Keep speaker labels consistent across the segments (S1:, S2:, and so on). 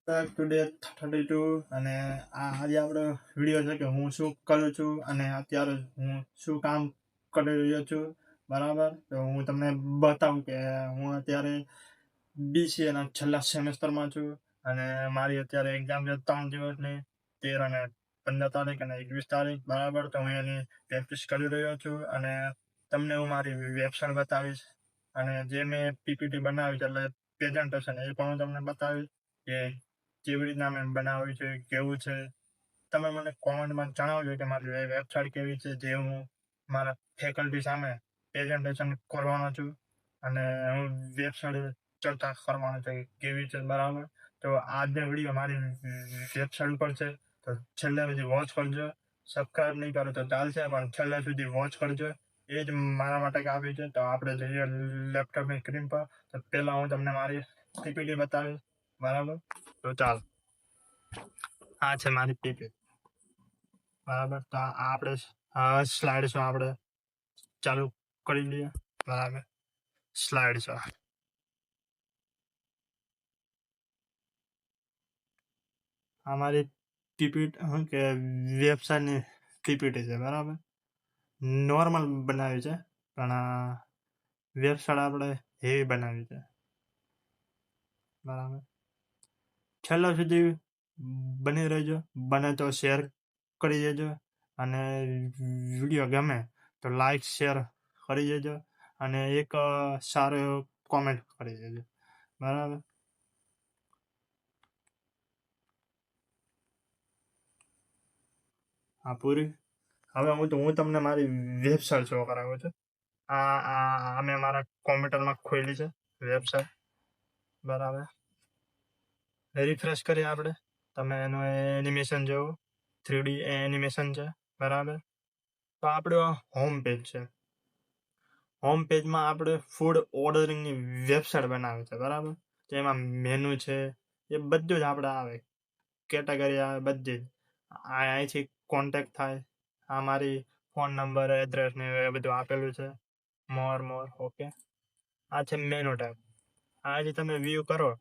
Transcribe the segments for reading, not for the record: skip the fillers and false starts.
S1: Back today 32 અને આજે આપણો વિડીયો છે કે હું શું કરું છું અને અત્યારે હું શું કામ કરી રહ્યો છું. બરાબર, તો હું તમને બતાવું કે હું અત્યારે BCAના છેલ્લા સેમેસ્ટરમાં છું અને મારી અત્યારે એક્ઝામ છે 3 દિવસની, 13 અને 15 તારીખ અને 21 તારીખ. બરાબર, તો હું એની પ્રેક્ટિસ કરી રહ્યો છું અને તમને હું મારી વેબસાઇટ બતાવીશ અને જે મેં PPT બનાવી છે એટલે પ્રેઝન્ટેશન એ પણ હું તમને બતાવીશ કે કેવી રીતના મેં બનાવ્યું છે, કેવું છે. તમે મને કોમેન્ટમાં જણાવજો કે મારી વેબસાઇટ કેવી છે, જે હું મારા ફેકલ્ટી સામે પ્રેઝન્ટેશન કરવાનો છું અને હું વેબસાઇટ ચર્ચા કરવાનો છે કેવી છે. બરાબર, તો આજનો વિડીયો મારી વેબસાઇટ ઉપર છે, તો છેલ્લે સુધી વોચ કરજો. સબસ્ક્રાઈબ નહીં કરો તો ચાલશે, પણ છેલ્લે સુધી વોચ કરજો. એ જ મારા માટે કાફી છે. તો આપણે જઈએ લેપટોપની સ્ક્રીન પર. તો પહેલાં હું તમને મારી PPT બતાવીશ. બરાબર, તો ચાલ, આ છે મારી PPT. બરાબર, તો આપણે સ્લાઇડ શો આપણે ચાલુ કરી લઈએ. બરાબર, સ્લાઇડ શો અમારી PPT શું કે વેબસાઇટની PPT છે. બરાબર, નોર્મલ બનાવી છે, પણ વેબસાઇટ આપણે હેવી બનાવી છે. બરાબર, છેલ્લા સુધી બની રહેજો. બને તો શેર કરી દેજો અને વિડીયો ગમે તો લાઈક શેર કરી દેજો અને એક સારો એવો કોમેન્ટ કરી દેજો. બરાબર, હા પૂરી. હવે હું તમને મારી વેબસાઇટ શો કરાવું છું. આ મેં મારા કોમ્પ્યુટરમાં ખોલી છે વેબસાઇટ. બરાબર, રિફ્રેશ કરીએ આપણે. તમે એનું એનિમેશન જોવો, 3D એનિમેશન છે. બરાબર, તો આપણું હોમ પેજ છે. હોમ પેજમાં આપણે ફૂડ ઓર્ડરિંગની વેબસાઇટ બનાવે છે. બરાબર, તો એમાં મેનુ છે, એ બધું જ આપણે આવે, કેટેગરી આવે બધી જ. અહીંથી કોન્ટેક્ટ થાય. આ મારી ફોન નંબર, એડ્રેસ ને એ બધું આપેલું છે. મોર ઓકે. આ છે મેનુ ટેબ. આથી તમે વ્યૂ કરો.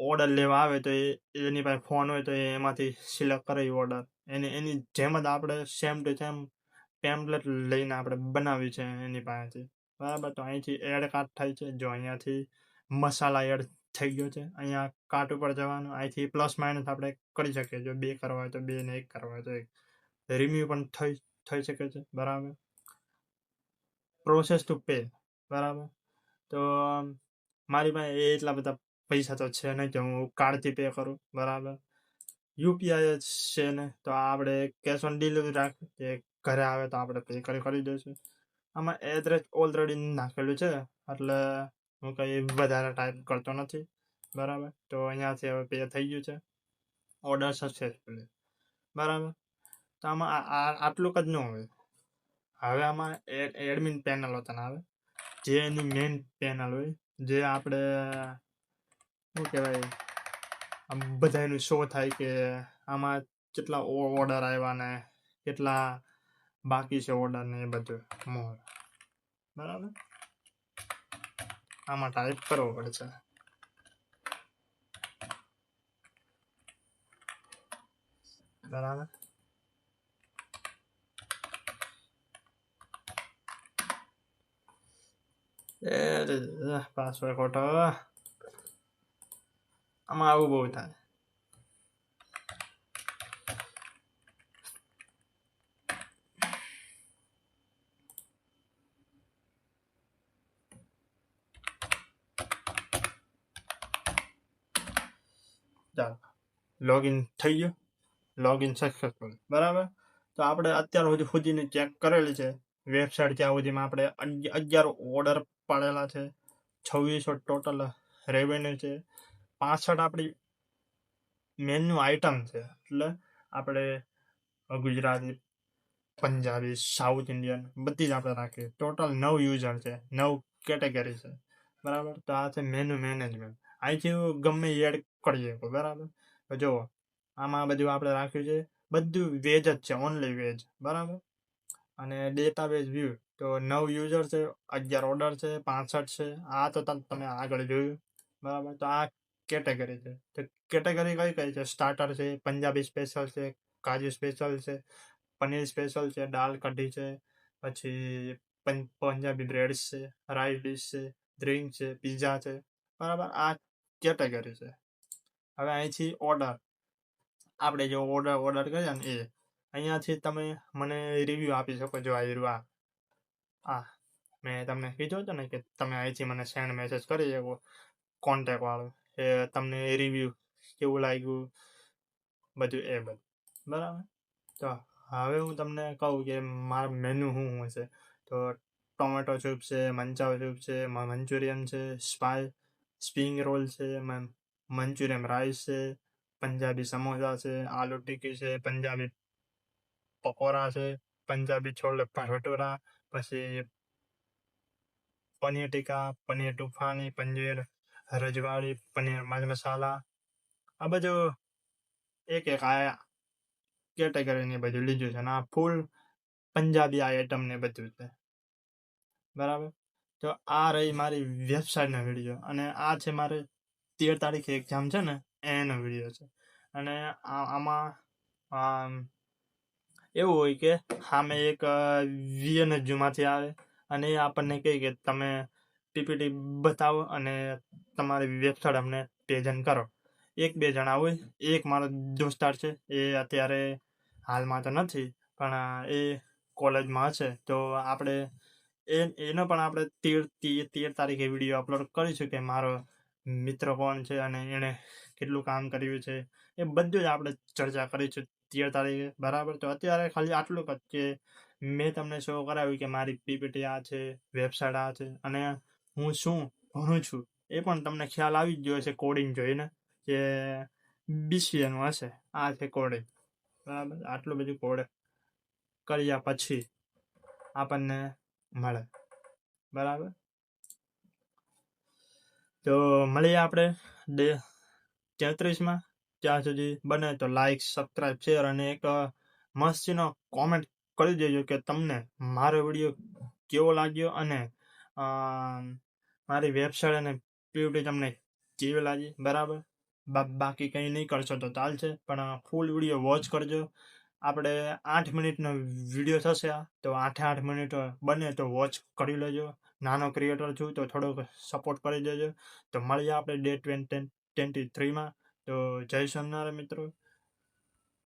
S1: ઓર્ડર લેવા આવે તો એની પાસે ફોન હોય તો એમાંથી સિલેક્ટ કરે ઓર્ડર. એની જેમ જ આપણે સેમ ટુ સેમ પેમ્પલેટ લઈને આપણે બનાવી છે એની પાસેથી. બરાબર, તો અહીંથી એડ કાર્ટ થાય છે. જો અહીંયાથી મસાલા એડ થઈ ગયો છે. અહીંયા કાર્ટ ઉપર જવાનું. અહીંથી પ્લસ માઇનસ આપણે કરી શકીએ. જો 2 કરવા હોય તો 2 ને 1 કરવા હોય તો 1. રિન્યુ પણ થઈ શકે છે. બરાબર, પ્રોસેસ ટુ પે. બરાબર, તો મારી પાસે એટલા બધા પૈસા તો છે નહીં કે હું કાર્ડથી પે કરું. બરાબર, યુપીઆઈ છે ને, તો આપણે કેશ ઓન ડિલિવરી રાખીએ. ઘરે આવે તો આપણે પે કરી દઈશું. આમાં એડ્રેસ ઓલરેડી નાખેલું છે એટલે હું કંઈ વધારે ટાઈપ કરતો નથી. બરાબર, તો અહીંયાથી હવે પે થઈ ગયું છે. Order successfully. બરાબર, તો આમાં આટલું જ ન હોય. હવે આમાં એડમિન પેનલ હોતા આવે, જે એની મેઇન પેનલ હોય, જે આપણે શું કહેવાય, બધાનું શો થાય કે આમાં કેટલા ઓર્ડર આવ્યા ને કેટલા બાકી છે ઓર્ડર ને એ બધું મોર. બરાબર, આમાં ટાઈપ કરવો પડશે. બરાબર, પાસવર્ડ ખોટો. આમાં આવું બહુ થાય. ચાલો, લોગિન થઈ ગયું. Login successful. બરાબર, તો આપણે અત્યાર સુધીની ચેક કરેલી છે વેબસાઇટ. ત્યાં સુધીમાં આપણે 11 ઓર્ડર પાડેલા છે. 2600 ટોટલ રેવન્યુ છે. 65 આપણી મેન્યુ આઇટમ છે. એટલે આપણે ગુજરાતી, પંજાબી, સાઉથ ઇન્ડિયન બધી જ આપણે રાખીએ. ટોટલ 9 યુઝર છે, 9 કેટેગરી છે. બરાબર, તો આ છે મેનુ મેનેજમેન્ટ. અહીંથી ગમે એડ કરીએ. બરાબર, તો જુઓ આમાં બધું આપણે રાખ્યું છે. બધું વેજ જ છે, ઓનલી વેજ. બરાબર, અને ડેટાબેઝ વ્યૂ તો 9 યુઝર છે, 11 ઓર્ડર છે, 65 છે. આ તો તમે આગળ જોયું. બરાબર, તો આ કેટેગરી છે. તો કેટેગરી કઈ કઈ છે? સ્ટાર્ટર છે, પંજાબી સ્પેશિયલ છે, કાજુ સ્પેશિયલ છે, પનીર સ્પેશિયલ છે, દાલ કઢી છે, પછી પંજાબી બ્રેડ્સ છે, રાઈસ ડીશ છે, ડ્રિંક છે, પીઝા છે. બરાબર, આ કેટેગરી છે. હવે અહીંથી ઓર્ડર, આપણે જો ઓર્ડર કર્યા ને એ અહીંયાથી તમે મને રિવ્યૂ આપી શકો. જો આ મેં તમને કીધું હતું ને કે તમે અહીંથી મને સેન્ડ મેસેજ કરી શકો કોન્ટેક્ટ વાળો, એ તમને રિવ્યૂ કેવું લાગ્યું બધું એ બધું. બરાબર, તો હવે હું તમને કહું કે મારા મેનુ શું હશે. તો ટોમેટો સૂપ છે, મંચાવ સૂપ છે, મંચુરિયન છે, સ્પ્રિંગ રોલ છે, મંચુરિયન રાઈસ છે, પંજાબી સમોસા છે, આલુ ટિક્કી છે, પંજાબી પકોડા છે, પંજાબી છોલે ભટુરા, પછી પનીર ટીકા, પનીર તુફાની, પનીર રજવાડી, પનીર મસાલા. આ બધું એક આ કેટેગરીની બધું લીધું છે અને આ ફૂલ પંજાબી આઈટમ ને બધું છે. બરાબર, તો આ રહી મારી વેબસાઇટનો વિડીયો અને આ છે મારે 13 તારીખે એક્ઝામ છે ને એનો વિડીયો છે. અને આમાં એવું હોય કે સામે એક વીએનએચયુમાંથી આવે અને એ આપણને કહે કે તમે પીપીટી બતાવો અને તમારી વેબસાઇટ અમને પ્રેઝન્ટ કરો. 1-2 જણા હોય. એક મારો દોસ્તાર છે, એ અત્યારે હાલમાં તો નથી પણ એ કોલેજમાં હશે, તો આપણે એનો પણ આપણે 13 તારીખે વિડીયો અપલોડ કરીશું કે મારો મિત્ર કોણ છે અને એણે કેટલું કામ કર્યું છે, એ બધું જ આપણે ચર્ચા કરીશું 13 તારીખે. બરાબર, તો અત્યારે ખાલી આટલું જ કે મેં તમને શો કરાવ્યું કે મારી પીપીટી આ છે, વેબસાઇટ આ છે અને હું શું ભણું છું એ પણ તમને ખ્યાલ આવી જ ગયો હશે કોડિંગ જોઈને કે બીસીએનું હશે. આ છે કોડિંગ. બરાબર, આટલું બધું કોડ કર્યા પછી આપણને મળે. બરાબર, તો મળીએ આપણે 33માં. ત્યાં સુધી બને તો લાઈક, સબસ્ક્રાઈબ, શેર અને એક મસ્તીનો કોમેન્ટ કરી દેજો કે તમને મારો વિડીયો કેવો લાગ્યો અને મારી વેબસાઇટ અને પીપીટી તમને કેવી લાગી. બરાબર, બાકી કંઈ નહીં કરશો તો ચાલશે પણ ફૂલ વિડીયો વોચ કરજો. આપણે 8 મિનિટનો વિડીયો થશે આ, તો 8 મિનિટ બને તો વોચ કરી લેજો. નાનો ક્રિએટર છું તો થોડોક સપોર્ટ કરી દેજો. તો મળીએ આપણે ડે 23માં. તો જય સોમનાથ મિત્રો.